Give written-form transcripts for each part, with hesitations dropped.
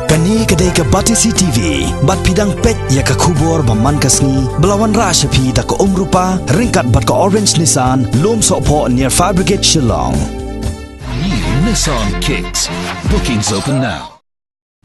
Kani kedai ke Batisi TV, bat pidang pet ya ke kubur baman kasni, belawan rasa pi da ke rupa, ringkat bat ke orange Nissan, lom sokpo near Fire Brigade Shnong. New Nissan Kicks. Bookings open now.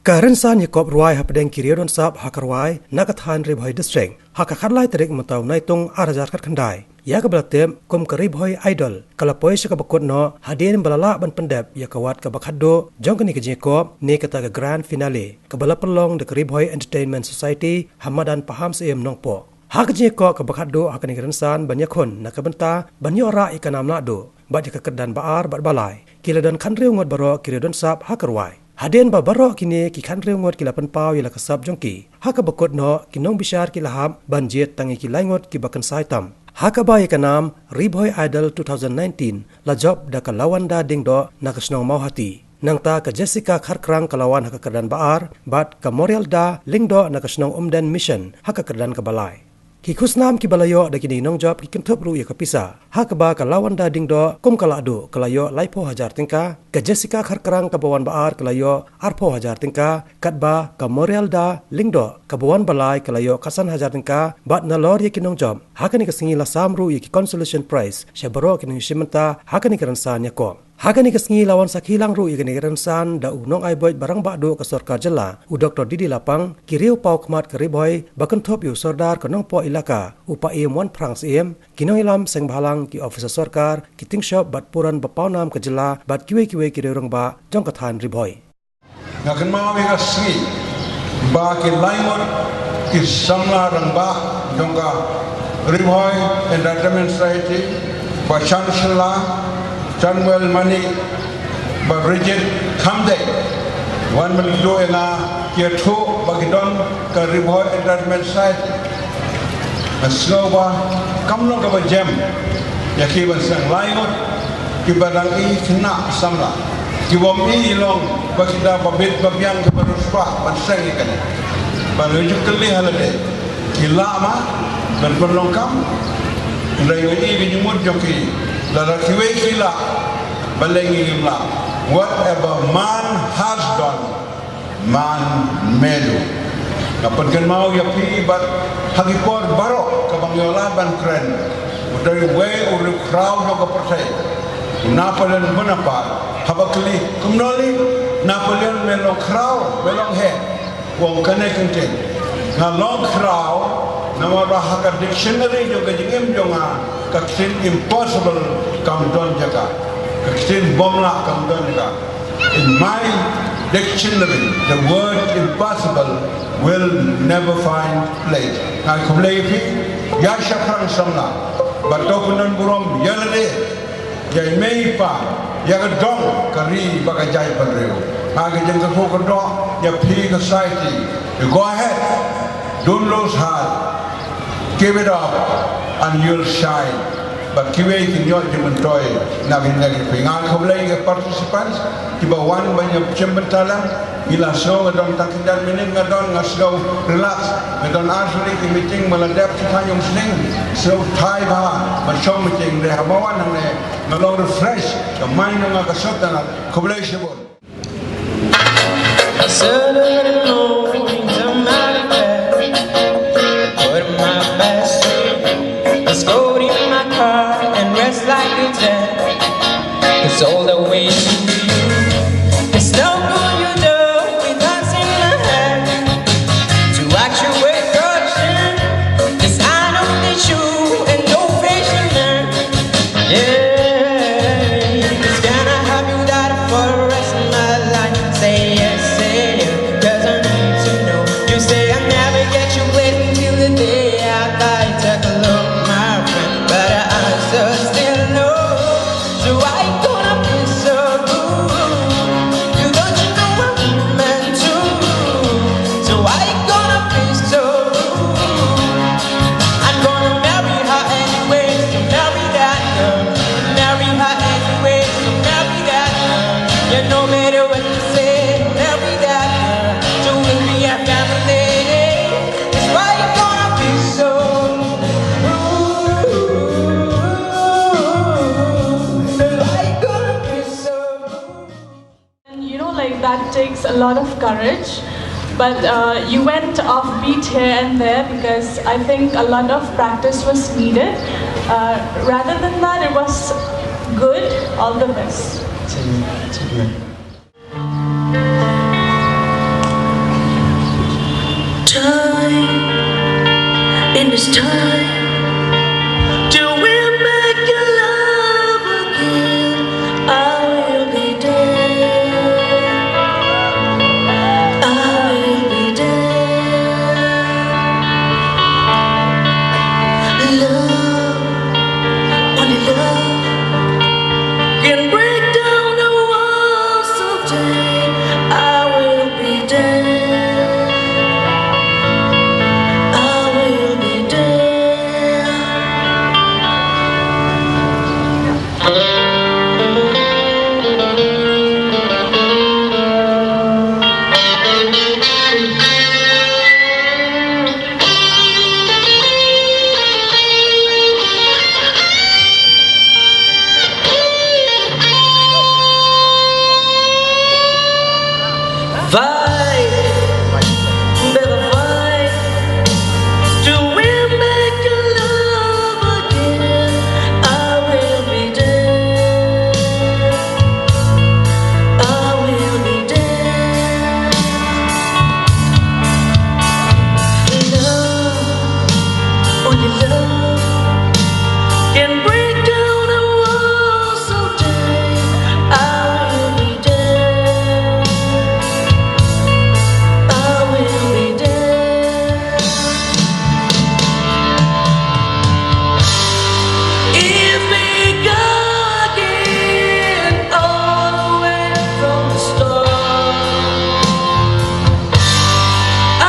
Karensan Yakob Ruai hapdeng kiriron sab hakarwai nakathan Bhoi district hakakharlai tarik matau naitung arajar kat khandai ya ka belatem kum kari Bhoi idol kalapoi se ka bakut no hadin balala ban pendep ya kawat ka bakhaddo jong kani ke Jacob ne kata ka grand finale ka bala pelong de kari Bhoi entertainment society hamadan paham seem nongpo hak Jacob ka bakhaddo hakani karensan banyakhon nakabenta banyora ikanamna do bat ka kedan baar bat balai kiladan khanreu ngot baro kiridon sab hakarwai Haden babaro kini ki khanreu ngot ki lapan pau ila kasab jongki haka bakot no kinong bishar ki laham banjet tangi ki laingot ki bakan saitam haka bai kanam Bhoi Idol 2019 la job da ka Lawana Diengdoh na Shnong Mawhati nangta ka Jessica kharkrang kalawan haka kerdan baar bat ka Morial da Lingdo na Shnong umden mission haka kerdan ka balai ki khusnam ki balayo da kini nong job ki kinthop ru ya kapisa hakba ka Lawana Diengdoh kum kala adu kalayo laipo hajar tingka ka Jessica kharkrang ka bawan baar kalayo arpo hajar tingka katba ka Morial da Lingdo ka bawan balai kalayo kasan hajar tingka bat na lor ya kinong job hakani ka singi la samru ya ki consolation prize shabaro kini shimenta hakani karansan ya ko Hakani kesengi lawan sakhilang ru igani ransan da unong ai boy barang bakdo ke sarkar jela u Dr. Didi Lapang kiriu pau khmat kari Bhoi bakan thop yu sardar kanong po ilaka upa em wan prangs em kinong ilam seng bhalang ki officer sarkar kiting shop bat puran bapau nam ke jela bat kiwe kiriu rong ba jong kathan Bhoi ngakan mau ka sengi ba ki laimot ki samla rang ba jong ka Bhoi entertainment society ba chancellor Samuel Mani Bridget Kamde Wan Malido Ena Kiatu Bagidon Bhoi Entertainment Society Asloba Kamno Kaba Jem Yaki Bansang Laingot Kibarang I Kena Samla Kibom I Long Bagida Babit Babiang Kibaruswa Bansang Ikan Banujuk Kali Halade Kilama Dan Perlongkam Rayu I Bijumut Joki Lara kiwe kila balengi imla whatever man has done man melu kapag kan mau ya pi bat hagipor baro kabang yola ban kren udai we uru crowd no kapercaya napoleon bonaparte habakli kumnoli napoleon melo crowd melong he wong kane kenten na long crowd nama bahasa dictionary juga jengem jonga kaksin impossible kam don jaga kaksin bomla kam don jaga in my dictionary the word impossible will never find place na kubleifi ya syakran samla batokunan burom yalade ya mei pa ya dong kari bagajai panreu aga jengka ko ya pi society you go ahead don't lose heart give it up and you'll shine but kiwe kinyot dimentoy nagin pingan khublai ke participants kibawan banyak cembentala ila so ngadon takidan minin ngadon ngasgo relax ngadon asli ki meeting meladap kitanyong sning so thai ba show meeting de habawan ne ngadon refresh the mind nga kasotana khublai shibon Let's go in my car and rest like a jet. It's all the way to you. It's no good you do with us in my head. To actuate caution, 'cause I know that you and no fisherman. Yeah, it's gonna have you that for the rest of takes a lot of courage. But you went off beat here and there because I think a lot of practice was needed. Rather than that, it was good. All the best. Time, in this time, till we make a love again, I will be there. I will be there. Love, only love can break down the walls someday. I will be there. I will be there. Fight, better fight. Till we make a love again, I will be there. I will be there. Love, only love can break down the walls someday. I will be there. I will be there. If we go again all the way from the start, I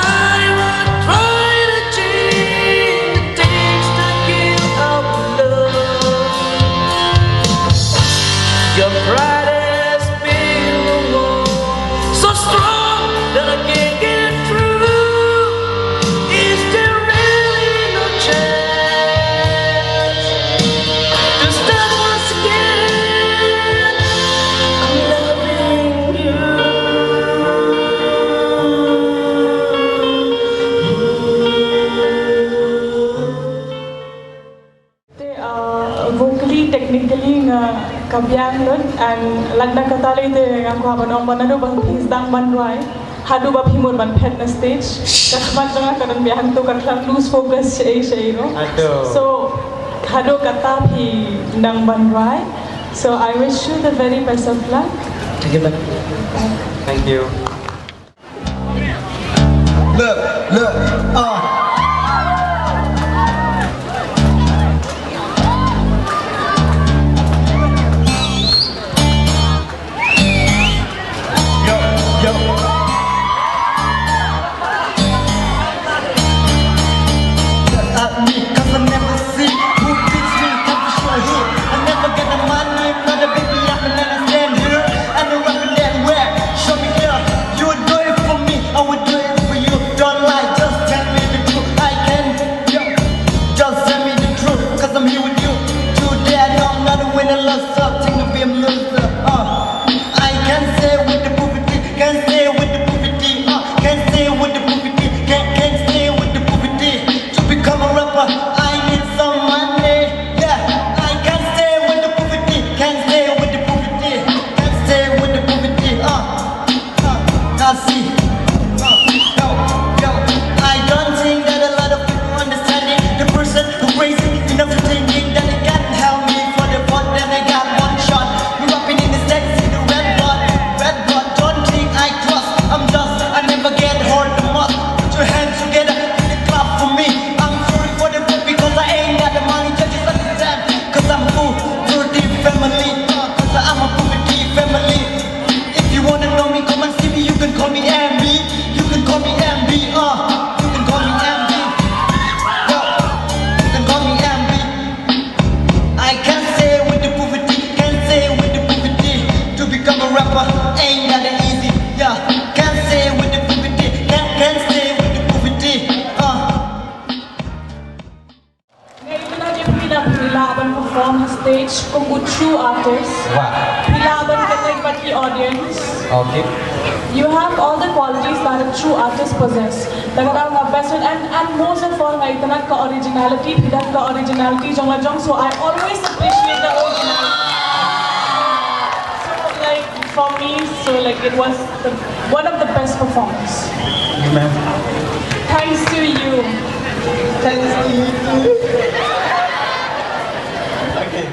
will try to change the things that give our love. Your pride has been the wall so strong that I can't get through. Is there really no chance to start once again? I'm loving you. They vocally, technically kabyang lot and lagna katali te aku haban ong banado bang please dang banwai hadu bab himur ban pet na stage kasmat nga kanan biang tu kan lose focus say no. So hadu kata hi dang banwai. So I wish you the very best of luck. Thank you. Look, Yo. Me, 'cause I never see who beats me, come to show here. I never get the money, not a baby, I'm an stand here. And the rapping that where, show me here. You would do it for me, I would do it for you. Don't lie, just tell me the truth. I can, just tell me the truth, 'cause I'm here with you. Today I know I'm not a winner, lost something to be a loser. I can't stay with the poverty, can't stay with the poverty, can't stay with the poverty, can't stay with the poverty. To become a rapper, I need some money. Yeah, I can't stay with the poverty, can't stay with the poverty, can't stay with the poverty. I see. Yo, I don't think that a lot of people understanding the person who crazy enough to thinking that they can help me for the fun. Then I got one shot. You rapping in the sex in the red blood. Don't think I trust. I'm just, I never get hurt the most. Put your hands together, do the clap for me. I'm sorry for the food because I ain't got the money. Just understand, 'cause I'm full to the family. 'Cause I'm a poverty family. If you wanna know me, come and see me. You can call me MB. You can call me MB. You can call me MB. Yo, you can call me MB. I can't stay with the poverty, can't stay with the poverty. To become a rapper ain't that easy. Yeah, can't stay with the poverty, can't stay with the poverty. Ngayon na din pinapilaban perform sa stage kung true artist. Pilaban ka tayo the audience. Okay. You have all the qualities that a true artist possess. Dapat ang best and most of all, I cannot ka originality, tidak ka originality jong la jong. So I always appreciate the originality. So like for me, it was one of the best performances. Amen. Thanks to you. Thanks to you. Okay.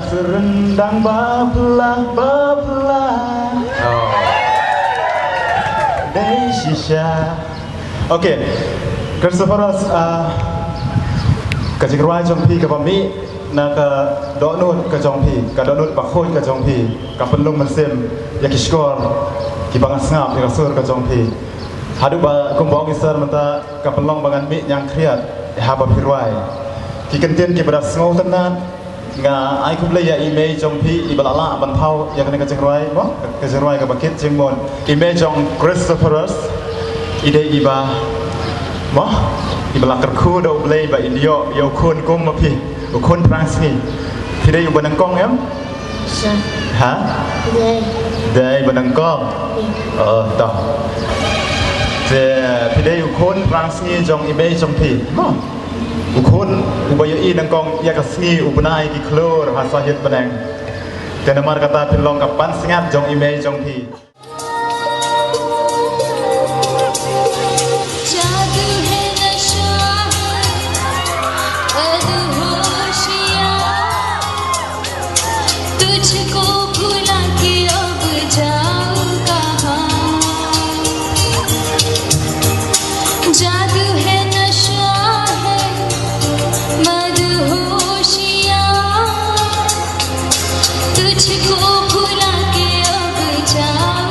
Serendang bebelah. Oh. Desisha. Okay. Kerseparas kajik ruai jompi ke bami na ke donut ke jompi, ke donut bakhoi ke jompi, ke penlung mesim ya kishkor ki bangas ngap ya sur ke jompi. Hadu ba kumbang isar mata ke penlung bangan mi yang kriat ha ba piruai. Ki kentien ki beras ngau tenan nga ai kum le ya email jong pi ibalala ban thau ya kan ka jengrai bo ka jengrai ka bakit jengmon email jong Christopherus ide iba mo ibala kerku do play ba indio yo khon kum ma pi khon transmi pi de yu banang kong em ha de banang kong ta de pi de yu khon transmi jong email jong pi mo ukun ubayai nangkong ya kasni ubnai ki klor ha sahit benang dan amar kata pilong kapan sengat jong email jong pi तुझको भुला के अब जा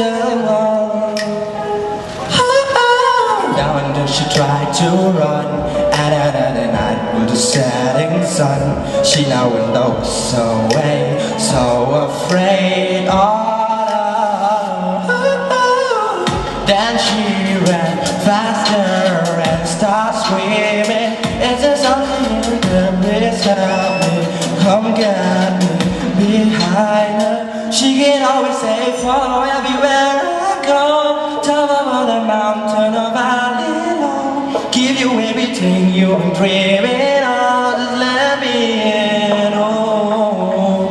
someone. Now and then she tried to run, and another night with the setting sun, she now looks away, so afraid of. Then she ran faster and started screaming, "Is there something you can please help me? Come get me behind her." She can always say, "Follow everywhere I go, top of the mountain or valley low, give you everything you've been dreaming of, just let me in." Oh,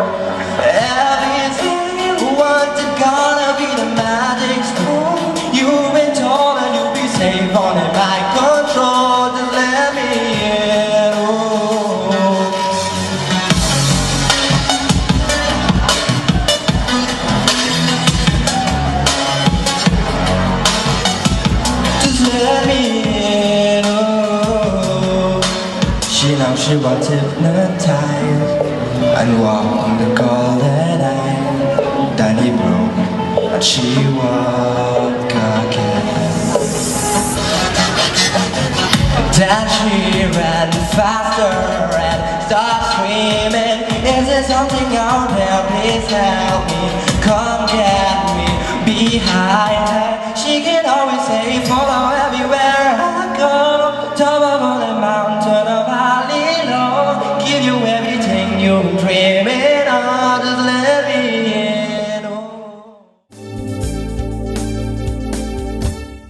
everything you wanted gonna be the magic stone. You've been told that you'll be safe on in my control, just let me in. Oh, just let me in. Oh, she was hypnotized and walked on the golden eye. Then he broke and she walked again. Then she ran faster and started screaming, "Is there something out there? Please help me. Come get me behind her." She can always say, "Follow